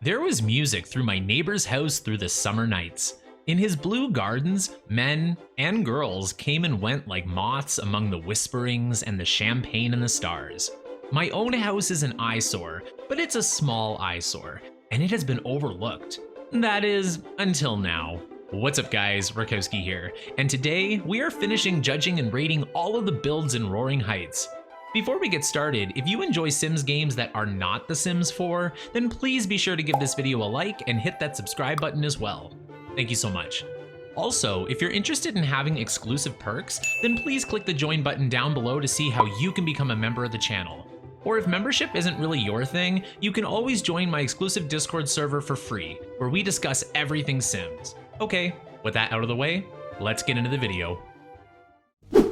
There was music through my neighbor's house through the summer nights. In his blue gardens, men and girls came and went like moths among the whisperings and the champagne and the stars. My own house is an eyesore, but it's a small eyesore, and it has been overlooked. That is, until now. What's up guys, Rakowski here, and today we are finishing judging and rating all of the builds in Roaring Heights. Before we get started, if you enjoy Sims games that are not The Sims 4, then please be sure to give this video a like and hit that subscribe button as well. Thank you so much. Also, if you're interested in having exclusive perks, then please click the join button down below to see how you can become a member of the channel. Or if membership isn't really your thing, you can always join my exclusive Discord server for free, where we discuss everything Sims. Okay, with that out of the way, let's get into the video.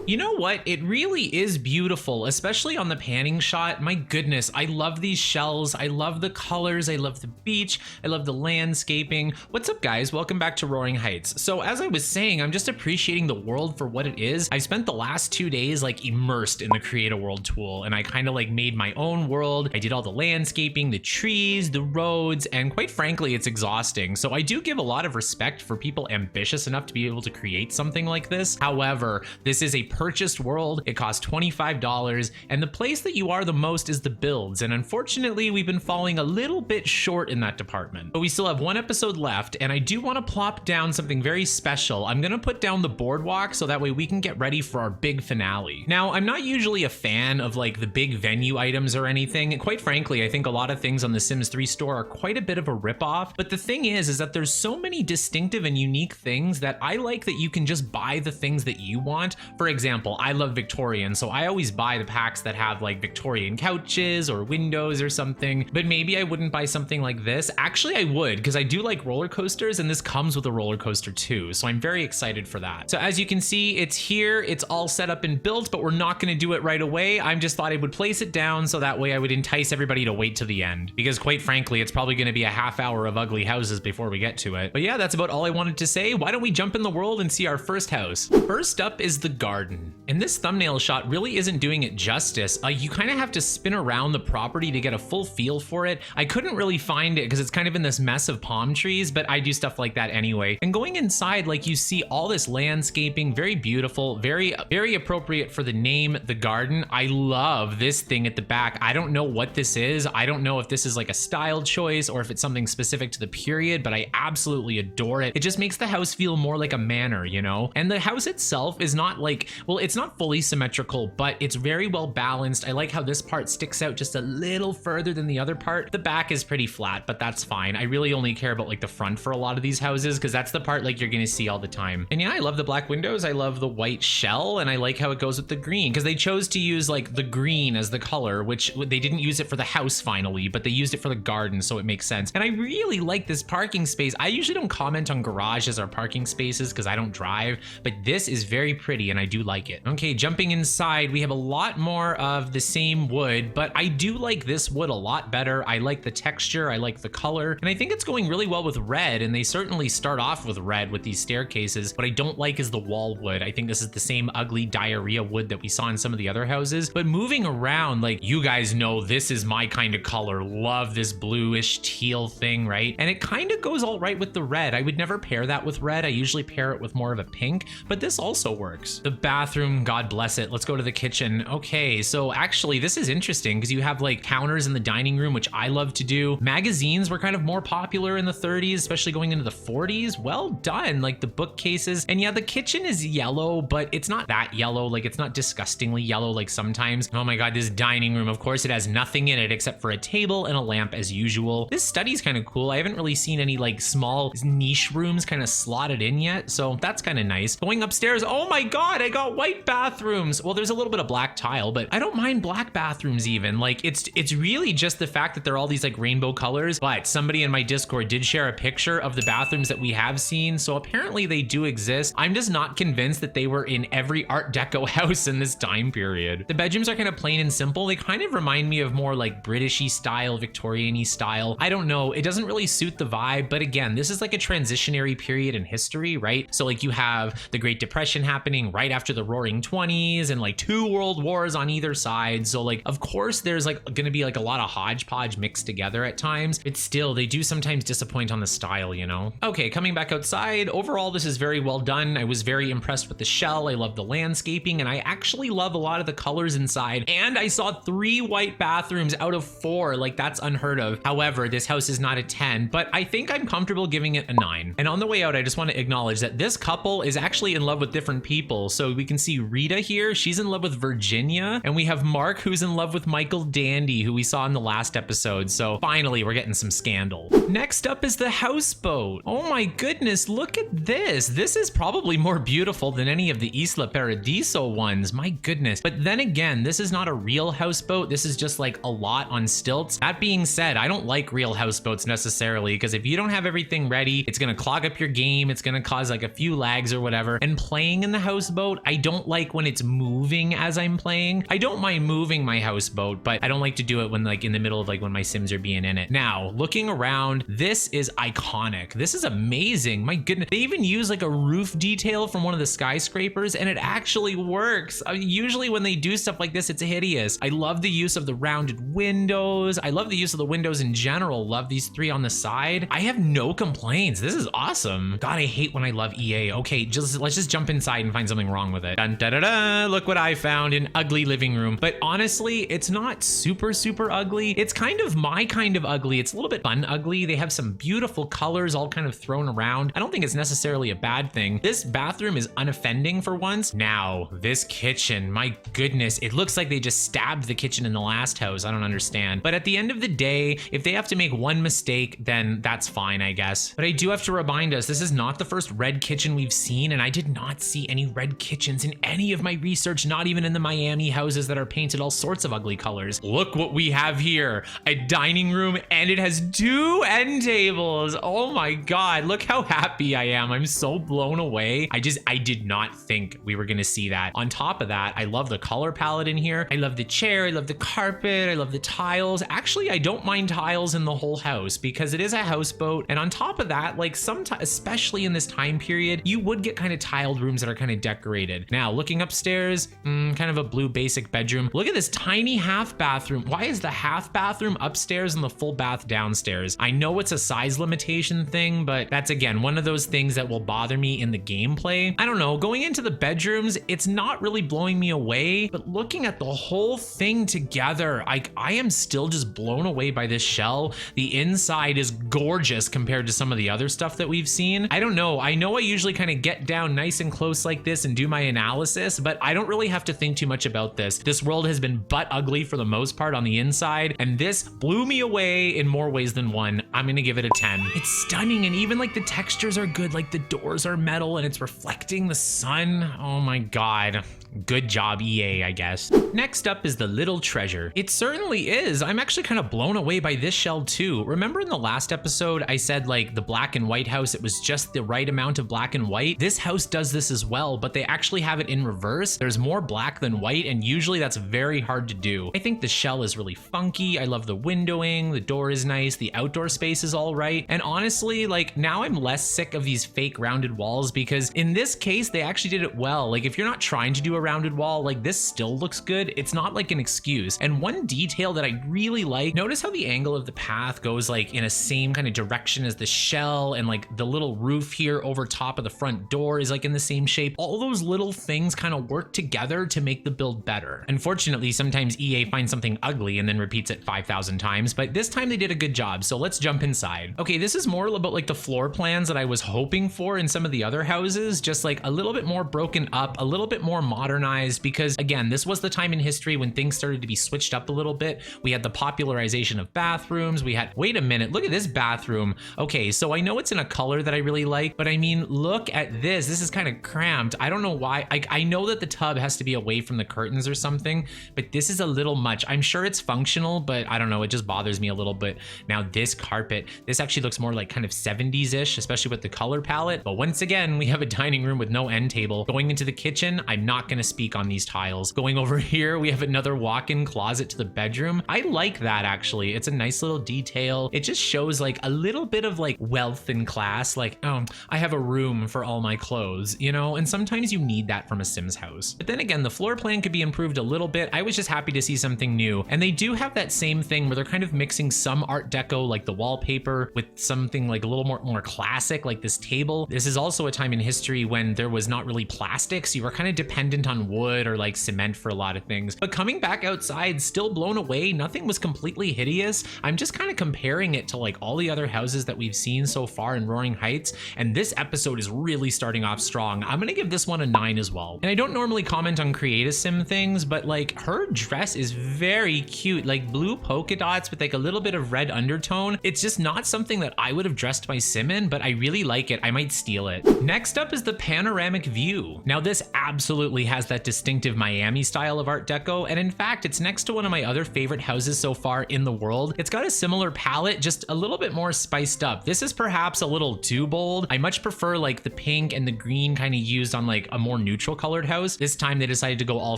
You know what? It really is beautiful, especially on the panning shot. My goodness, I love these shells. I love the colors. I love the beach. I love the landscaping. What's up, guys? Welcome back to Roaring Heights. So as I was saying, I'm just appreciating the world for what it is. I spent the last 2 days like immersed in the Create a World tool, and I kind of like made my own world. I did all the landscaping, the trees, the roads, and quite frankly, it's exhausting. So I do give a lot of respect for people ambitious enough to be able to create something like this. However, this is a purchased world. It costs $25, and the place that you are the most is the builds, and unfortunately we've been falling a little bit short in that department. But we still have one episode left, and I do want to plop down something very special. I'm gonna put down the Boardwalk so that way we can get ready for our big finale. Now, I'm not usually a fan of like the big venue items or anything. Quite frankly, I think a lot of things on the Sims 3 store are quite a bit of a ripoff, but the thing is that there's so many distinctive and unique things that I like that you can just buy the things that you want. For example, I love Victorian, so I always buy the packs that have like Victorian couches or windows or something, but maybe I wouldn't buy something like this. Actually, I would, because I do like roller coasters, and this comes with a roller coaster too, so I'm very excited for that. So as you can see, it's here, it's all set up and built, but we're not going to do it right away. I just thought I would place it down so that way I would entice everybody to wait to the end, because quite frankly, it's probably going to be a half hour of ugly houses before we get to it. But yeah, that's about all I wanted to say. Why don't we jump in the world and see our first house? First up is the garden. And this thumbnail shot really isn't doing it justice. You kind of have to spin around the property to get a full feel for it. I couldn't really find it because it's kind of in this mess of palm trees, but I do stuff like that anyway. And going inside, like you see all this landscaping, very beautiful, very appropriate for the name, the garden. I love this thing at the back. I don't know what this is. I don't know if this is like a style choice or if it's something specific to the period, but I absolutely adore it. It just makes the house feel more like a manor, you know? And the house itself is not like, well, it's not fully symmetrical, but it's very well balanced. I like how this part sticks out just a little further than the other part. The back is pretty flat, but that's fine. I really only care about like the front for a lot of these houses because that's the part like you're gonna see all the time. And yeah, I love the black windows. I love the white shell, and I like how it goes with the green because they chose to use like the green as the color, which they didn't use it for the house finally, but they used it for the garden, so it makes sense. And I really like this parking space. I usually don't comment on garages or parking spaces because I don't drive, but this is very pretty and I do like it. Okay, jumping inside, we have a lot more of the same wood, but I do like this wood a lot better. I like the texture, I like the color, and I think it's going really well with red, and they certainly start off with red with these staircases. What I don't like is the wall wood. I think this is the same ugly diarrhea wood that we saw in some of the other houses, but moving around, like you guys know, this is my kind of color. Love this bluish teal thing, right? And it kind of goes all right with the red. I would never pair that with red. I usually pair it with more of a pink, but this also works. The bathroom, God bless it. Let's go to the kitchen. Okay, so actually this is interesting because you have like counters in the dining room, which I love to do. Magazines were kind of more popular in the 30s, especially going into the 40s. Well done, like the bookcases. And yeah, the kitchen is yellow, but it's not that yellow. Like it's not disgustingly yellow like sometimes. Oh my God, this dining room, of course it has nothing in it except for a table and a lamp as usual. This study's kind of cool. I haven't really seen any like small niche rooms kind of slotted in yet, so that's kind of nice. Going upstairs, oh my God, I got white bathrooms. Well, there's a little bit of black tile, but I don't mind black bathrooms even. Like it's really just the fact that they're all these like rainbow colors, but somebody in my Discord did share a picture of the bathrooms that we have seen, so apparently they do exist. I'm just not convinced that they were in every Art Deco house in this time period. The bedrooms are kind of plain and simple. They kind of remind me of more like Britishy style, Victorian-y style. I don't know, it doesn't really suit the vibe, but again, this is like a transitionary period in history, right? So like you have the Great Depression happening right right after the Roaring 20s and like 2 world wars on either side. So like, of course, there's like going to be like a lot of hodgepodge mixed together at times. But still, they do sometimes disappoint on the style, you know? Okay, coming back outside, overall, this is very well done. I was very impressed with the shell. I love the landscaping, and I actually love a lot of the colors inside. And I saw 3 white bathrooms out of 4. Like, that's unheard of. However, this house is not a 10, but I think I'm comfortable giving it a 9. And on the way out, I just want to acknowledge that this couple is actually in love with different people. So we can see Rita here. She's in love with Virginia. And we have Mark, who's in love with Michael Dandy, who we saw in the last episode. So finally, we're getting some scandal. Next up is the houseboat. Oh my goodness, look at this. This is probably more beautiful than any of the Isla Paradiso ones. My goodness. But then again, this is not a real houseboat. This is just like a lot on stilts. That being said, I don't like real houseboats necessarily, because if you don't have everything ready, it's going to clog up your game. It's going to cause like a few lags or whatever. And playing in the houseboat, I don't like when it's moving as I'm playing. I don't mind moving my houseboat, but I don't like to do it when like in the middle of like when my Sims are being in it. Now, looking around, this is iconic. This is amazing. My goodness. They even use like a roof detail from one of the skyscrapers, and it actually works. Usually when they do stuff like this, it's hideous. I love the use of the rounded windows. I love the use of the windows in general. Love these 3 on the side. I have no complaints. This is awesome. God, I hate when I love EA. Okay, let's just jump inside and find something wrong with it. Dun, da, da, da. Look what I found, an ugly living room. But honestly, it's not super ugly. It's kind of my kind of ugly. It's a little bit fun ugly. They have some beautiful colors all kind of thrown around. I don't think it's necessarily a bad thing. This bathroom is unoffending for once. Now, this kitchen, my goodness, it looks like they just stabbed the kitchen in the last house. I don't understand. But at the end of the day, if they have to make one mistake, then that's fine, I guess. But I do have to remind us, this is not the first red kitchen we've seen, and I did not see any red kitchens in any of my research, not even in the Miami houses that are painted all sorts of ugly colors. Look what we have here, a dining room, and it has 2 end tables. Oh my God, look how happy I am. I'm so blown away. I did not think we were gonna see that. On top of that, I love the color palette in here. I love the chair, I love the carpet, I love the tiles. Actually, I don't mind tiles in the whole house because it is a houseboat. And on top of that, like sometimes, especially in this time period, you would get kind of tiled rooms that are kind of decorated. Now, looking upstairs, kind of a blue basic bedroom. Look at this tiny half bathroom. Why is the half bathroom upstairs and the full bath downstairs? I know it's a size limitation thing, but that's again, one of those things that will bother me in the gameplay. I don't know, going into the bedrooms, it's not really blowing me away, but looking at the whole thing together, I am still just blown away by this shell. The inside is gorgeous compared to some of the other stuff that we've seen. I don't know. I know I usually kind of get down nice and close like this and do my analysis, but I don't really have to think too much about this. This world has been butt ugly for the most part on the inside, and this blew me away in more ways than one. I'm gonna give it a 10. It's stunning, and even like the textures are good. Like the doors are metal and it's reflecting the sun. Oh my God. Good job, EA, I guess. Next up is the little treasure. It certainly is. I'm actually kind of blown away by this shell too. Remember in the last episode, I said like the black and white house, it was just the right amount of black and white. This house does this as well, but they actually have it in reverse. There's more black than white, and usually that's very hard to do. I think the shell is really funky. I love the windowing. The door is nice. The outdoor space is all right. And honestly, like now I'm less sick of these fake rounded walls because in this case, they actually did it well. Like if you're not trying to do a rounded wall, like this still looks good. It's not like an excuse. And one detail that I really like, notice how the angle of the path goes like in a same kind of direction as the shell, and like the little roof here over top of the front door is like in the same shape. All those little things kind of work together to make the build better. Unfortunately, sometimes EA finds something ugly and then repeats it 5,000 times, but this time they did a good job. So let's jump inside. Okay, this is more about like the floor plans that I was hoping for in some of the other houses, just like a little bit more broken up, a little bit more modernized, because again, this was the time in history when things started to be switched up a little bit. We had the popularization of bathrooms. We had, wait a minute, look at this bathroom. Okay, so I know it's in a color that I really like, but I mean, look at this. This is kind of cramped. I don't know why. I know that the tub has to be away from the curtains or something, but this is a little much. I'm sure it's functional, but I don't know. It just bothers me a little bit. Now this carpet, this actually looks more like kind of 70s-ish, especially with the color palette. But once again, we have a dining room with no end table. Going into the kitchen, I'm not going to speak on these tiles. Going over here, we have another walk-in closet to the bedroom. I like that actually. It's a nice little detail. It just shows like a little bit of like wealth and class, like, oh, I have a room for all my clothes, you know, and sometimes you need that from a Sims house. But then again, the floor plan could be improved a little bit. I was just happy to see something new. And they do have that same thing where they're kind of mixing some art deco, like the wallpaper, with something like a little more classic, like this table. This is also a time in history when there was not really plastics. You were kind of dependent on wood or like cement for a lot of things. But coming back outside, still blown away. Nothing was completely hideous. I'm just kind of comparing it to like all the other houses that we've seen so far in Roaring Heights. And this episode is really starting off strong. I'm gonna give this one a 9 as well. And I don't normally comment on Create-A Sim things, but like her dress is very cute, like blue polka dots with like a little bit of red undertone. It's just not something that I would have dressed my Sim in, but I really like it. I might steal it. Next up is the Panoramic View. Now this absolutely has that distinctive Miami style of art deco, and in fact, it's next to one of my other favorite houses so far in the world. It's got a similar palette, just a little bit more spiced up. This is perhaps a little too bold. I much prefer like the pink and the green kind of used on like a more neutral colored house. This time they decided to go all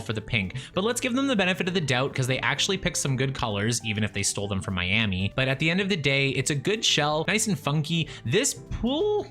for the pink, but let's give them the benefit of the doubt because they actually picked some good colors, even if they stole them from Miami. But at the end of the day, it's a good shell, nice and funky. This pool,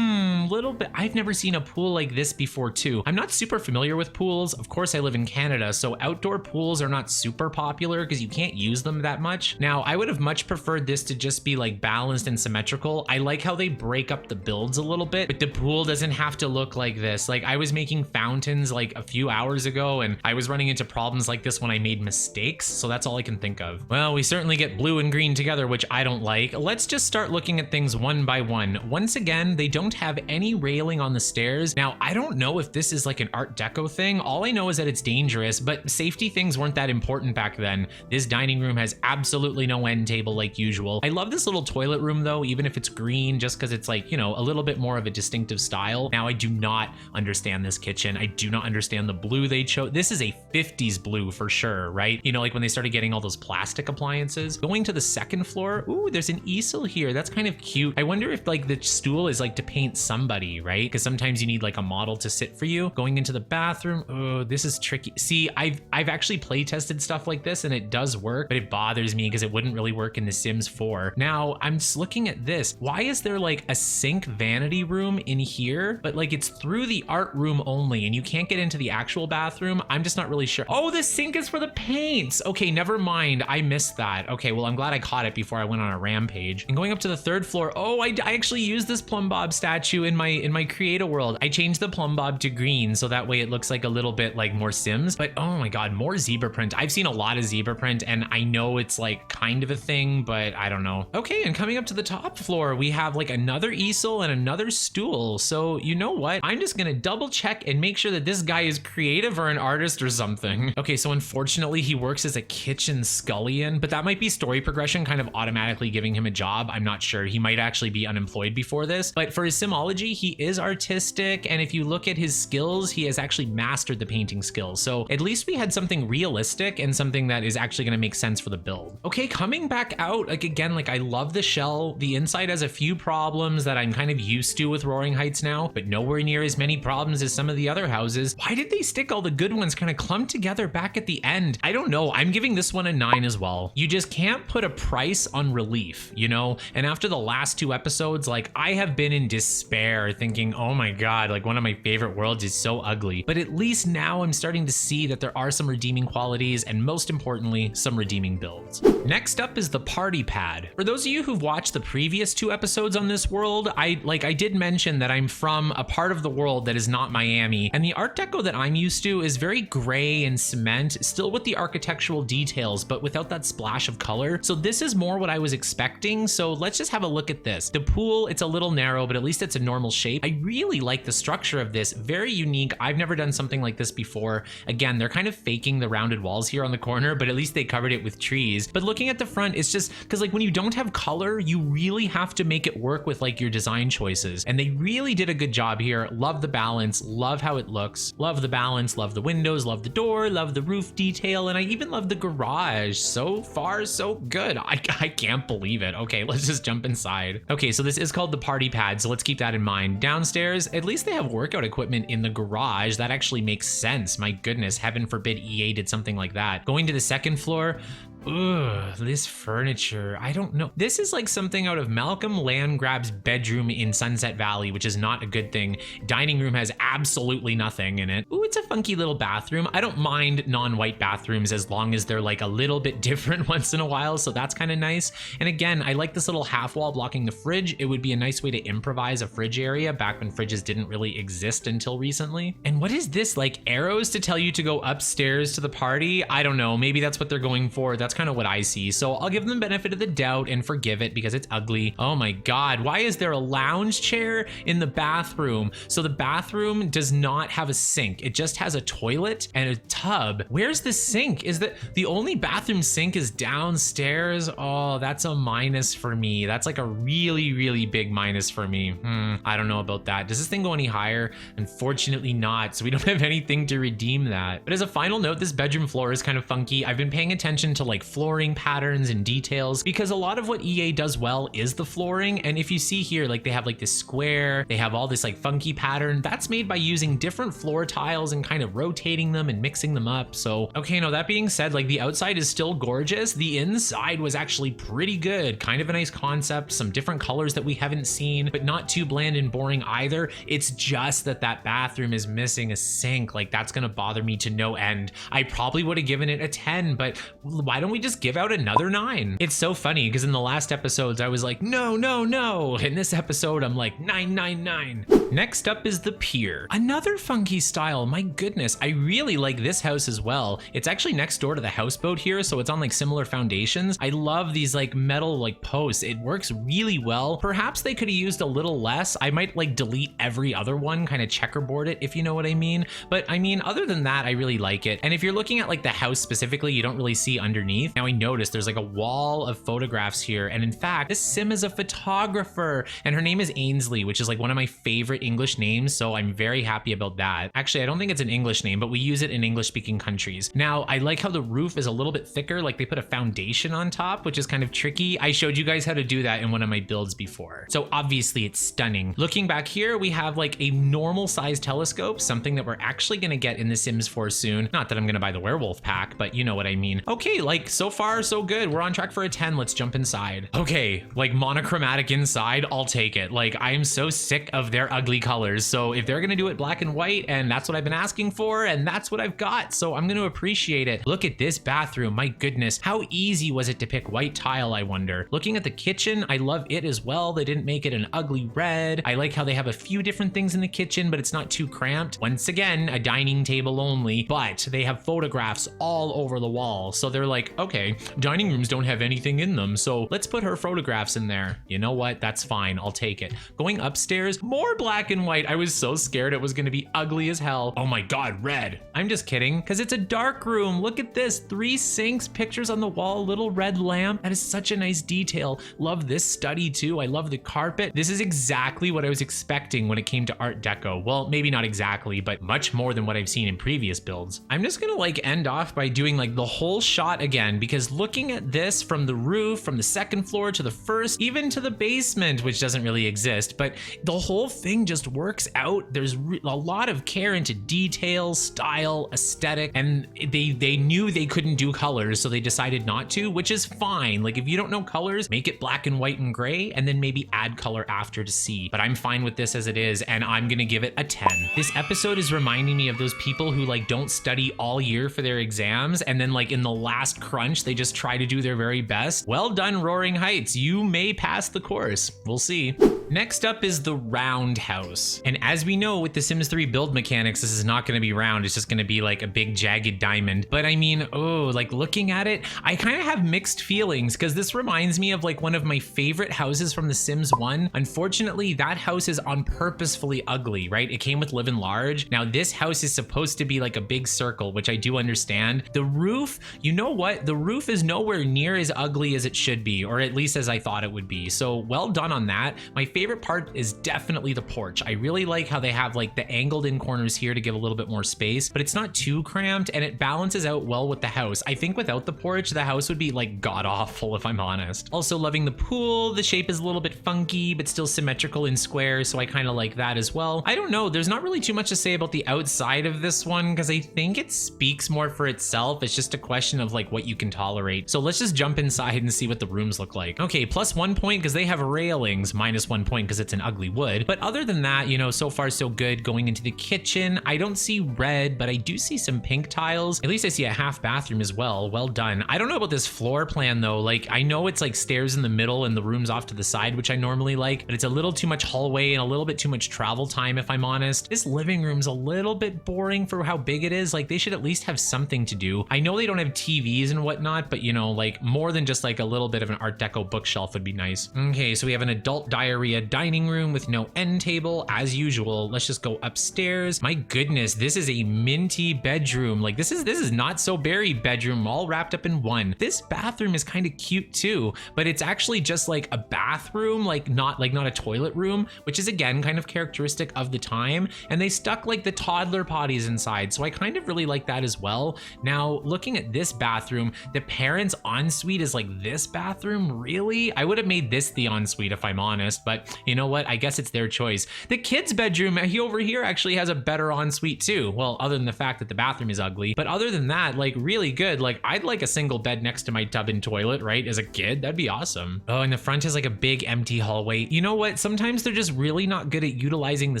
little bit, I've never seen a pool like this before too. I'm not super familiar with pools. Of course, I live in Canada, so outdoor pools are not super popular because you can't use them that much. Now, I would have much preferred this to just be like balanced and symmetrical. I like how they break up the builds a little bit, but the pool doesn't have to look like this. Like I was making fountains like a few hours ago and I was running into problems like this when I made mistakes, so that's all I can think of. Well, we certainly get blue and green together, which I don't like. Let's just start looking at things one by one. Once again, they don't have any railing on the stairs. Now, I don't know if this is like an art deco thing. All I know is that it's dangerous, but safety things weren't that important back then. This dining room has absolutely no end table like usual. I love this little toilet room though, even if it's green, just because it's like, you know, a little bit more of a distinctive style. Now, I do not understand this kitchen. I do not understand the blue they chose. This is a 50s blue for sure, right? You know, like when they started getting all those plastic appliances. Going to the second floor, ooh, there's an easel here. That's kind of cute. I wonder if like the stool is like to paint somebody, right? Because sometimes you need like a model to sit for you. Going into the bathroom, oh, this is tricky. See, I've actually play tested stuff like this and it does work, but it bothers me because it wouldn't really work in The Sims 4. Now, I'm just looking at this. Why is there like a sink vanity room in here, but like it's through the art room only and you can't get into the actual bathroom? I'm just not really sure. Oh, the sink is for the paints. Okay, never mind. I missed that. Okay, well, I'm glad I caught it before I went on a rampage. And going up to the third floor, oh, I actually used this Plum Bob statue in my Create-A world. I changed the Plum Bob to green so that way it looks like a little bit like more Sims, but oh my God, more zebra print. I've seen a lot of zebra print and I know it's like kind of a thing, but I don't know. Okay, and coming up to the top floor, we have like another easel and another stool. So you know what? I'm just gonna double check and make sure that this guy is creative or an artist or something. Okay, so unfortunately he works as a kitchen scullion, but that might be story progression kind of automatically giving him a job. I'm not sure. He might actually be unemployed before this, but for his Simology, he is artistic. And if you look at his skills, he has actually mastered the painting skills. So at least we had something realistic and something that is actually gonna make sense for the build. Okay, coming back out, like again, like I love the shell. The inside has a few problems that I'm kind of used to with Roaring Heights now, but nowhere near as many problems as some of the other houses. Why did they stick all the good ones kind of clumped together back at the end? I don't know. I'm giving this one a 9 as well. You just can't put a price on relief, you know? And after the last 2 episodes, like I have been in despair thinking, oh my God, like one of my favorite worlds is so ugly. But at least now I'm starting to see that there are some redeeming qualities and most importantly, some redeeming builds. Next up is the party pad. For those of you who've watched the previous 2 episodes on this world, I did mention that I'm from a part of the world that is not Miami, and the art deco that I'm used to is very gray and cement, still with the architectural details, but without that splash of color. So this is more what I was expecting. So let's just have a look at this. The pool, it's a little narrow, but at least it's a normal shape. I really like the structure of this, very unique. I've never done something like this before. Again, they're kind of faking the rounded walls here on the corner, but at least they covered it with trees. But looking at the front, it's just because like when you don't have color, you really have to make it work with like your design choices. And they really did a good job here. Love the balance, love how it looks, love the balance, love the windows, love the door, love the roof detail, and I even love the garage. So far, so good. I can't believe it. Okay, let's just jump inside. Okay, so this is called the party pad, so let's keep that in mind. Downstairs, at least they have workout equipment in the garage. That actually makes makes sense. My goodness, heaven forbid EA did something like that. Going to the second floor, ugh, this furniture, I don't know. This is like something out of Malcolm Landgraab's bedroom in Sunset Valley, which is not a good thing. Dining room has absolutely nothing in it. Ooh, it's a funky little bathroom. I don't mind non-white bathrooms as long as they're like a little bit different once in a while, so that's kind of nice. And again, I like this little half wall blocking the fridge. It would be a nice way to improvise a fridge area back when fridges didn't really exist until recently. And what is this, like arrows to tell you to go upstairs to the party? I don't know, maybe that's what they're going for. That's kind of what I see. So I'll give them the benefit of the doubt and forgive it because it's ugly. Oh my God, why is there a lounge chair in the bathroom? So the bathroom does not have a sink. It just has a toilet and a tub. Where's the sink? Is that the only bathroom sink is downstairs? Oh, that's a minus for me. That's like a really, really big minus for me. I don't know about that. Does this thing go any higher? Unfortunately not. So we don't have anything to redeem that. But as a final note, this bedroom floor is kind of funky. I've been paying attention to like flooring patterns and details because a lot of what EA does well is the flooring. And if you see here, like they have like this square, they have all this like funky pattern that's made by using different floor tiles and kind of rotating them and mixing them up. So, okay, no, that being said, like the outside is still gorgeous. The inside was actually pretty good. Kind of a nice concept, some different colors that we haven't seen, but not too bland and boring either. It's just that that bathroom is missing a sink. Like that's gonna bother me to no end. I probably would have given it a 10, but why don't we just give out another 9? It's so funny because in the last episodes I was like, no, no, no. In this episode, I'm like 9, 9, 9. Next up is the Pier. Another funky style. My goodness, I really like this house as well. It's actually next door to the Houseboat here, so it's on like similar foundations. I love these like metal like posts. It works really well. Perhaps they could have used a little less. I might like delete every other one, kind of checkerboard it, if you know what I mean. But I mean, other than that, I really like it. And if you're looking at like the house specifically, you don't really see underneath. Now I noticed there's like a wall of photographs here. And in fact, this sim is a photographer and her name is Ainsley, which is like one of my favorite English names. So I'm very happy about that. Actually, I don't think it's an English name, but we use it in English speaking countries. Now I like how the roof is a little bit thicker. Like they put a foundation on top, which is kind of tricky. I showed you guys how to do that in one of my builds before. So obviously it's stunning. Looking back here, we have like a normal size telescope, something that we're actually gonna get in The Sims 4 soon. Not that I'm gonna buy the werewolf pack, but you know what I mean. Okay, like so far so good. We're on track for a 10. Let's jump inside. Okay, like monochromatic inside, I'll take it. Like I am so sick of their ugly colors. So if they're gonna do it black and white, and that's what I've been asking for, and that's what I've got, so I'm gonna appreciate it. Look at this bathroom. My goodness, how easy was it to pick white tile, I wonder? Looking at the kitchen, I love it as well. They didn't make it an ugly red. I like how they have a few different things in the kitchen, but it's not too cramped. Once again, a dining table only, but they have photographs all over the wall. So they're like, okay, dining rooms don't have anything in them, so let's put her photographs in there. You know what? That's fine. I'll take it. Going upstairs, more black and white. I was so scared it was gonna be ugly as hell. Oh my God, red. I'm just kidding, because it's a dark room. Look at this. 3 sinks, pictures on the wall, little red lamp. That is such a nice detail. Love this study too. I love the carpet. This is exactly what I was expecting when it came to Art Deco. Well, maybe not exactly, but much more than what I've seen in previous builds. I'm just gonna like end off by doing like the whole shot again, because looking at this from the roof, from the second floor to the first, even to the basement, which doesn't really exist, but the whole thing just works out. There's a lot of care into details, style, aesthetic, and they knew they couldn't do colors, so they decided not to, which is fine. Like if you don't know colors, make it black and white and gray, and then maybe add color after to see. But I'm fine with this as it is, and I'm gonna give it a 10. This episode is reminding me of those people who like don't study all year for their exams, and then like in the last crunch, they just try to do their very best. Well done, Roaring Heights. You may pass the course. We'll see. Next up is the Roundhouse. And as we know with the Sims 3 build mechanics, this is not gonna be round. It's just gonna be like a big jagged diamond. But I mean, oh, like looking at it, I kind of have mixed feelings because this reminds me of like one of my favorite houses from The Sims 1. Unfortunately, that house is on purposefully ugly, right? It came with Live and Large. Now this house is supposed to be like a big circle, which I do understand. The roof, you know what? The roof is nowhere near as ugly as it should be, or at least as I thought it would be. So well done on that. My favorite part is definitely the porch. I really like how they have like the angled in corners here to give a little bit more space, but it's not too cramped and it balances out well with the house. I think without the porch, the house would be like god awful if I'm honest. Also loving the pool. The shape is a little bit funky, but still symmetrical in squares, so I kind of like that as well. I don't know, there's not really too much to say about the outside of this one because I think it speaks more for itself. It's just a question of like what you can tolerate. So let's just jump inside and see what the rooms look like. Okay, +1 point because they have railings, -1 point because it's an ugly wood. But other than that, you know, so far so good. Going into the kitchen, I don't see red, but I do see some pink tiles. At least I see a half bathroom as well. Well done. I don't know about this floor plan though. Like I know it's like stairs in the middle and the rooms off to the side, which I normally like, but it's a little too much hallway and a little bit too much travel time if I'm honest. This living room's a little bit boring for how big it is. Like they should at least have something to do. I know they don't have TVs and whatnot, but you know, like more than just like a little bit of an Art Deco bookshelf would be nice. Okay, so we have an adult diarrhea dining room with no end table as usual. Let's just go upstairs. My goodness, this is a minty bedroom. Like this is not so berry bedroom all wrapped up in one. This bathroom is kind of cute too, but it's actually just like a bathroom, like not a toilet room, which is again kind of characteristic of the time. And they stuck like the toddler potties inside, so I kind of really like that as well. Now looking at this bathroom, the parents' ensuite is like this bathroom. Really? I would have made this the ensuite if I'm honest, but you know what? I guess it's their choice. The kids' bedroom over here actually has a better ensuite too. Well, other than the fact that the bathroom is ugly, but other than that, like really good. Like I'd like a single bed next to my tub and toilet, right? As a kid, that'd be awesome. Oh, and the front is like a big empty hallway. You know what? Sometimes they're just really not good at utilizing the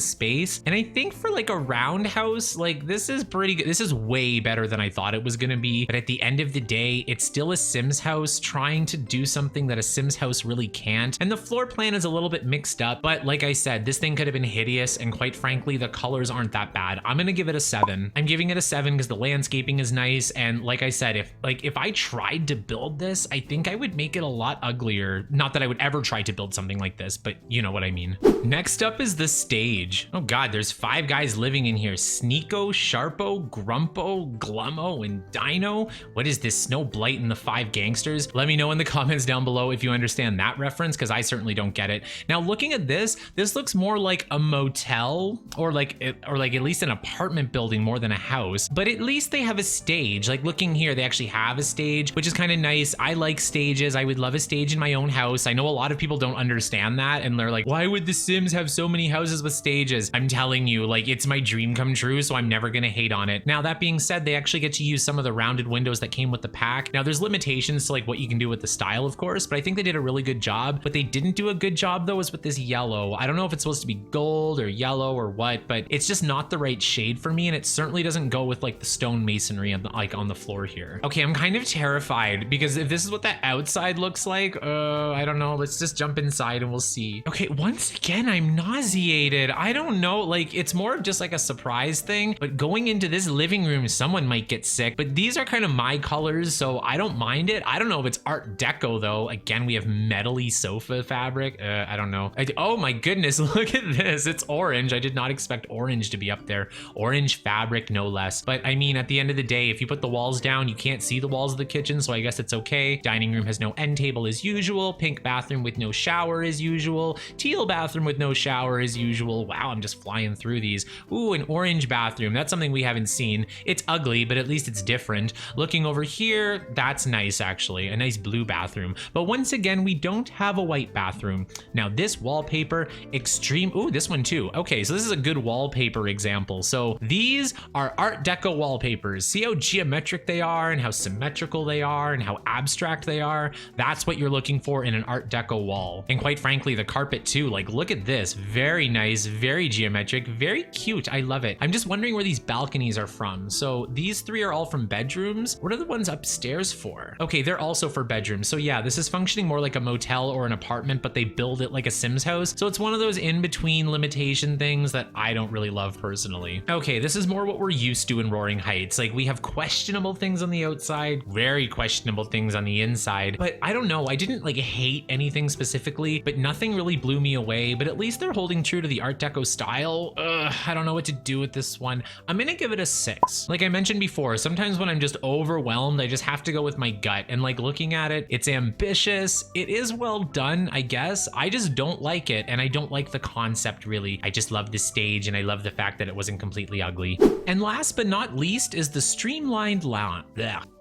space. And I think for like a roundhouse, like this is pretty good. This is way better than I thought it was gonna be. But at the end of the day, it's still a Sims house trying to do something that a Sims house really can't. And the floor plan is a little bit mixed up, but like I said, this thing could have been hideous. And quite frankly, the colors aren't that bad. I'm gonna give it a 7. I'm giving it a 7 because the landscaping is nice. And like I said, if I tried to build this, I think I would make it a lot uglier. Not that I would ever try to build something like this, but you know what I mean. Next up is the stage. Oh God, there's 5 guys living in here. Sneeko, Sharpo, Grumpo, Glummo, and Dino. What is this, Snow Blight and the 5 gangsters? Let me know in the comments down below if you understand that reference, because I certainly don't get it. Now looking at this looks more like a motel or like at least an apartment building more than a house, but at least they have a stage. Like looking here, they actually have a stage, which is kind of nice. I like stages. I would love a stage in my own house. I know a lot of people don't understand that and they're like, why would The Sims have so many houses with stages? I'm telling you, like it's my dream come true, so I'm never gonna hate on it. Now that being said, they actually get to use some of the rounded windows that came with the pack. Now there's limitations to like what you can do with the style, of course, but I think they did a really good job. What they didn't do a good job though is with this yellow. I don't know if it's supposed to be gold or yellow or what, but it's just not the right shade for me, and it certainly doesn't go with like the stone masonry on the floor here. Okay, I'm kind of terrified because if this is what the outside looks like, I don't know. Let's just jump inside and we'll see. Okay, once again, I'm nauseated. I don't know, like it's more of just like a surprise thing, but going into this living room, someone might get sick, but these are kind of my colors, so I don't mind it. I don't know if it's Art Deco though. Again, we have metally sofa fabric. I don't know. Oh my goodness, look at this. It's orange. I did not expect orange to be up there. Orange fabric, no less. But I mean, at the end of the day, if you put the walls down, you can't see the walls of the kitchen, so I guess it's okay. Dining room has no end table as usual. Pink bathroom with no shower as usual. Teal bathroom with no shower as usual. Wow, I'm just flying through these. Ooh, an orange bathroom. That's something we haven't seen. It's ugly, but at least it's different. Looking over here, that's nice actually. A nice blue bathroom. But once again, we don't have a white bathroom. Now this wallpaper, extreme. Ooh, this one too. Okay, so this is a good wallpaper example. So these are Art Deco wallpapers. See how geometric they are and how symmetrical they are and how abstract they are? That's what you're looking for in an Art Deco wall. And quite frankly, the carpet too. Like, look at this. Very nice, very geometric, very cute. I love it. I'm just wondering where these balconies are from. So these 3 are all from bedrooms. What are the ones upstairs for? Okay, they're also for bedrooms. So yeah, this is functioning more like a motel or an apartment, but they build it like a Sims house. So it's one of those in-between limitation things that I don't really love personally. Okay, this is more what we're used to in Roaring Heights. Like, we have questionable things on the outside, very questionable things on the inside, but I don't know. I didn't like hate anything specifically, but nothing really blew me away. But at least they're holding true to the Art Deco style. I don't know what to do with this one. I'm gonna give it a 6. Like I mentioned before, sometimes when I'm just overwhelmed, I just have to go with my gut. And like looking at it, it's ambitious. It is well done, I guess. I just don't don't like it, and I don't like the concept really. I just love the stage, and I love the fact that it wasn't completely ugly. And last but not least is the Streamlined Lodge.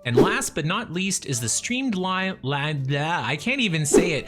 And last but not least is the I can't even say it.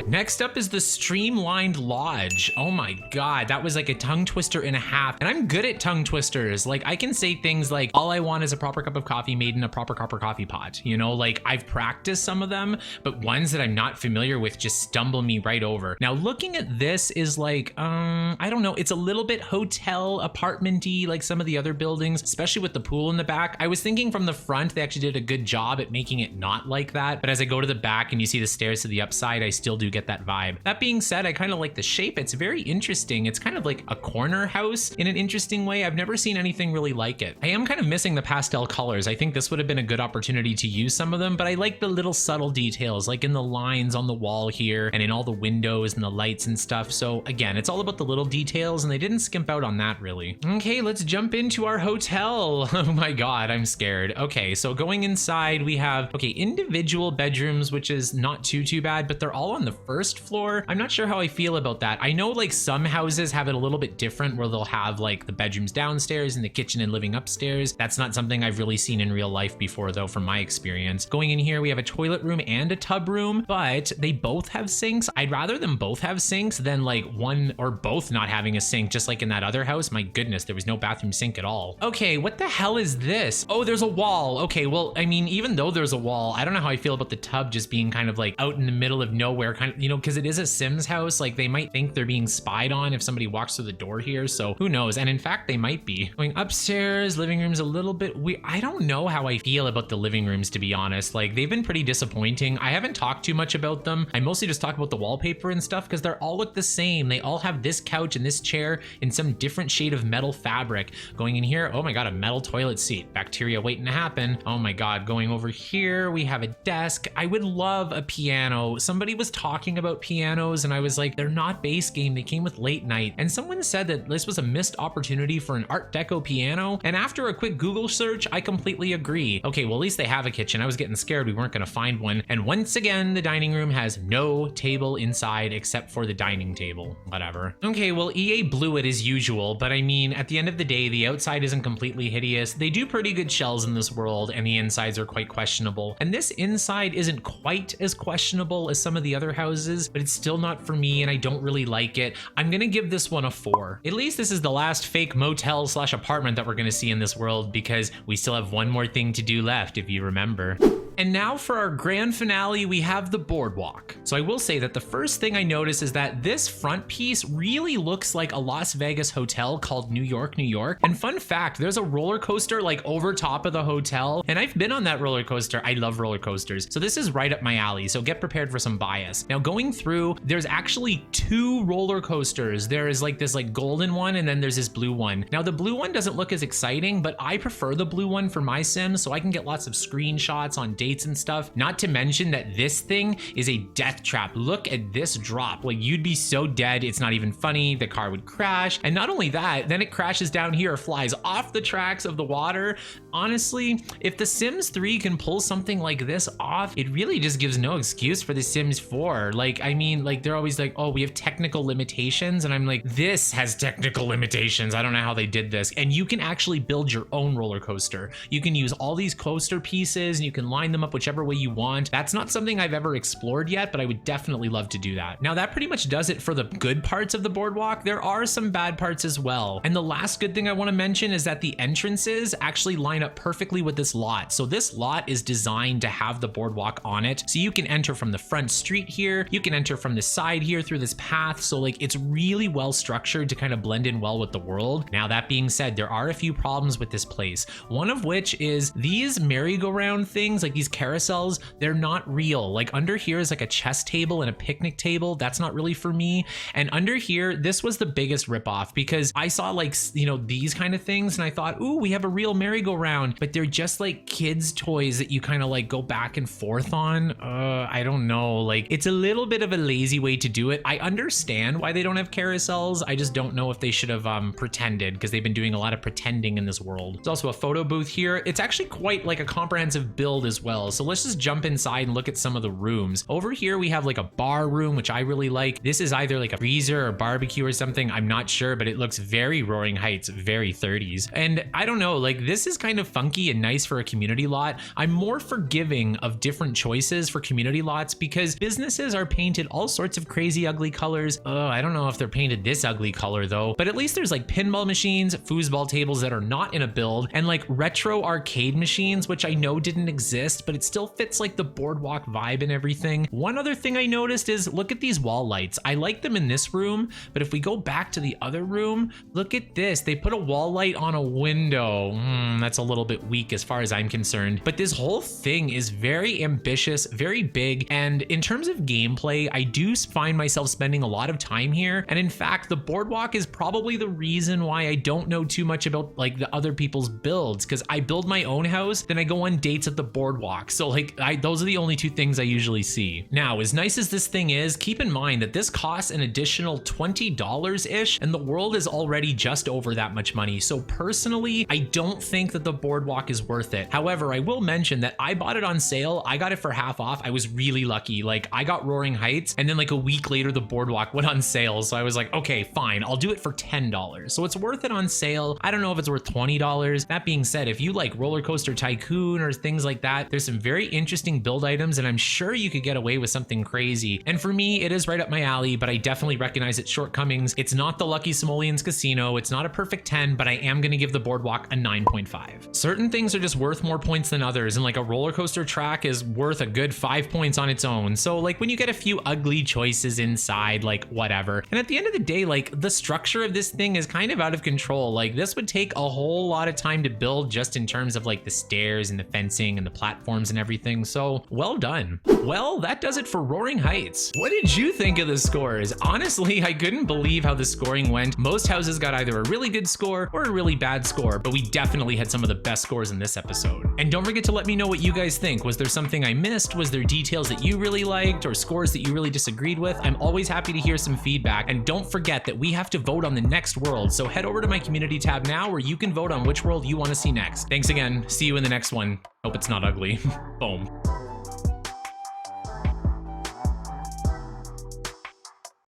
Next up is the Streamlined Lodge. Oh my God, that was like a tongue twister and a half. And I'm good at tongue twisters. Like I can say things like, all I want is a proper cup of coffee made in a proper coffee pot. You know, like I've practiced some of them, but ones that I'm not familiar with just stumble me right over. Now looking at this is like, I don't know, it's a little bit hotel apartment-y like some of the other buildings, especially with the pool in the back. I was thinking from the front, they actually did a good job at making it not like that. But as I go to the back and you see the stairs to the upside, I still do get that vibe. That being said, I kind of like the shape. It's very interesting. It's kind of like a corner house in an interesting way. I've never seen anything really like it. I am kind of missing the pastel colors. I think this would have been a good opportunity to use some of them, but I like the little subtle details, like in the lines on the wall here and in all the windows and the lights and stuff. So again, it's all about the little details and they didn't skimp out on that really. Okay, let's jump into our hotel. Oh my God, I'm scared. Okay, so going inside, we have, okay, individual bedrooms, which is not too bad, but they're all on the first floor. I'm not sure how I feel about that. I know like some houses have it a little bit different where they'll have like the bedrooms downstairs and the kitchen and living upstairs. That's not something I've really seen in real life before though, from my experience. Going in here, we have a toilet room and a tub room, but they both have sinks. I'd rather them both have sinks than like one or both not having a sink, just like in that other house. My goodness, there was no bathroom sink at all. Okay, what the hell is this? Oh, there's a wall. Okay, well, I mean, even though there's a wall, I don't know how I feel about the tub just being kind of like out in the middle of nowhere, kind of, you know, because it is a Sims house. Like they might think they're being spied on if somebody walks through the door here. So who knows? And in fact, they might be. Going upstairs, living room's a little bit weird. I don't know how I feel about the living rooms, to be honest. Like they've been pretty disappointing. I haven't talked too much about them. I mostly just talk about the wallpaper and stuff because they're all look the same. They all have this couch and this chair in some different shade of metal fabric. Going in here, oh my God, a metal toilet seat. Bacteria waiting to happen. Oh my God, going over here, we have a desk. I would love a piano. Somebody was talking about pianos and I was like, they're not base game. They came with late night. And someone said that this was a missed opportunity for an Art Deco piano. And after a quick Google search, I completely agree. Okay, well, at least they have a kitchen. I was getting scared we weren't gonna find one. And once again, the dining room has no table inside except for the dining table, whatever. Okay, well, EA blew it as usual, but I mean, at the end of the day, the outside isn't completely hideous. They do pretty good shells in this world and the insides are quite questionable. And this inside isn't quite as questionable as some of the other houses, but it's still not for me and I don't really like it. I'm gonna give this one a 4. At least this is the last fake motel / apartment that we're gonna see in this world because we still have one more thing to do left, if you remember. And now for our grand finale, we have the Boardwalk. So I will say that the first thing I notice is that this front piece really looks like a Las Vegas hotel called New York, New York. And fun fact, there's a roller coaster like over top of the hotel. And I've been on that roller coaster. I love roller coasters. So this is right up my alley. So get prepared for some bias. Now going through, there's actually 2 roller coasters. There is like this like golden one and then there's this blue one. Now the blue one doesn't look as exciting, but I prefer the blue one for my Sims so I can get lots of screenshots on dates and stuff. Not to mention that this thing is a death trap. Look at this drop. Like you'd be so dead. It's not even funny. The car would crash. And not only that, then it crashes down here, flies off the tracks of the water. Honestly, if The Sims 3 can pull something like this off, it really just gives no excuse for The Sims 4. Like, I mean, like they're always like, oh, we have technical limitations. And I'm like, this has technical limitations. I don't know how they did this. And you can actually build your own roller coaster. You can use all these coaster pieces and you can line them up whichever way you want. That's not something I've ever explored yet, but I would definitely love to do that. Now that pretty much does it for the good parts of the Boardwalk. There are some bad parts as well. And the last good thing I want to mention is that the entrances actually line up perfectly with this lot. So this lot is designed to have the Boardwalk on it. So you can enter from the front street here. You can enter from the side here through this path. So like it's really well structured to kind of blend in well with the world. Now that being said, there are a few problems with this place. One of which is these merry-go-round things, like these carousels, they're not real. Like under here is like a chess table and a picnic table. That's not really for me. And under here, this was the biggest ripoff because I saw like, you know, these kind of things and I thought, ooh, we have a real merry-go-round around, but they're just like kids' toys that you kind of like go back and forth on. I don't know. Like, it's a little bit of a lazy way to do it. I understand why they don't have carousels. I just don't know if they should have pretended, because they've been doing a lot of pretending in this world. There's also a photo booth here. It's actually quite like a comprehensive build as well. So let's just jump inside and look at some of the rooms. Over here, we have like a bar room, which I really like. This is either like a freezer or barbecue or something. I'm not sure, but it looks very Roaring Heights, very 30s. And I don't know, like this is kind of funky and nice for a community lot. I'm more forgiving of different choices for community lots because businesses are painted all sorts of crazy ugly colors. I don't know if they're painted this ugly color though, but at least there's like pinball machines, foosball tables that are not in a build, and like retro arcade machines, which I know didn't exist, but it still fits like the Boardwalk vibe and everything. One other thing I noticed is look at these wall lights. I like them in this room, but if we go back to the other room, look at this. They put a wall light on a window. That's a little bit weak as far as I'm concerned, but this whole thing is very ambitious, very big, and in terms of gameplay, I do find myself spending a lot of time here, and in fact, the Boardwalk is probably the reason why I don't know too much about like the other people's builds, because I build my own house, then I go on dates at the Boardwalk. So like those are the only two things I usually see. Now, as nice as this thing is, keep in mind that this costs an additional $20-ish, and the world is already just over that much money. So personally, I don't think that the Boardwalk is worth it. However, I will mention that I bought it on sale. I got it for half off. I was really lucky. Like I got Roaring Heights, and then like a week later, the Boardwalk went on sale. So I was like, okay, fine, I'll do it for $10. So it's worth it on sale. I don't know if it's worth $20. That being said, if you like Roller Coaster Tycoon or things like that, there's some very interesting build items, and I'm sure you could get away with something crazy. And for me, it is right up my alley, but I definitely recognize its shortcomings. It's not the Lucky Simoleons Casino. It's not a perfect 10, but I am going to give the Boardwalk a 9.5. Certain things are just worth more points than others, and like a roller coaster track is worth a good 5 points on its own. So like when you get a few ugly choices inside, like whatever. And at the end of the day, like the structure of this thing is kind of out of control. Like this would take a whole lot of time to build just in terms of like the stairs and the fencing and the platforms and everything. So well done. Well, that does it for Roaring Heights. What did you think of the scores? Honestly, I couldn't believe how the scoring went. Most houses got either a really good score or a really bad score, but we definitely had some of the best scores in this episode. And don't forget to let me know what you guys think. Was there something I missed? Was there details that you really liked or scores that you really disagreed with? I'm always happy to hear some feedback. And don't forget that we have to vote on the next world. So head over to my community tab now where you can vote on which world you want to see next. Thanks again. See you in the next one. Hope it's not ugly. Boom.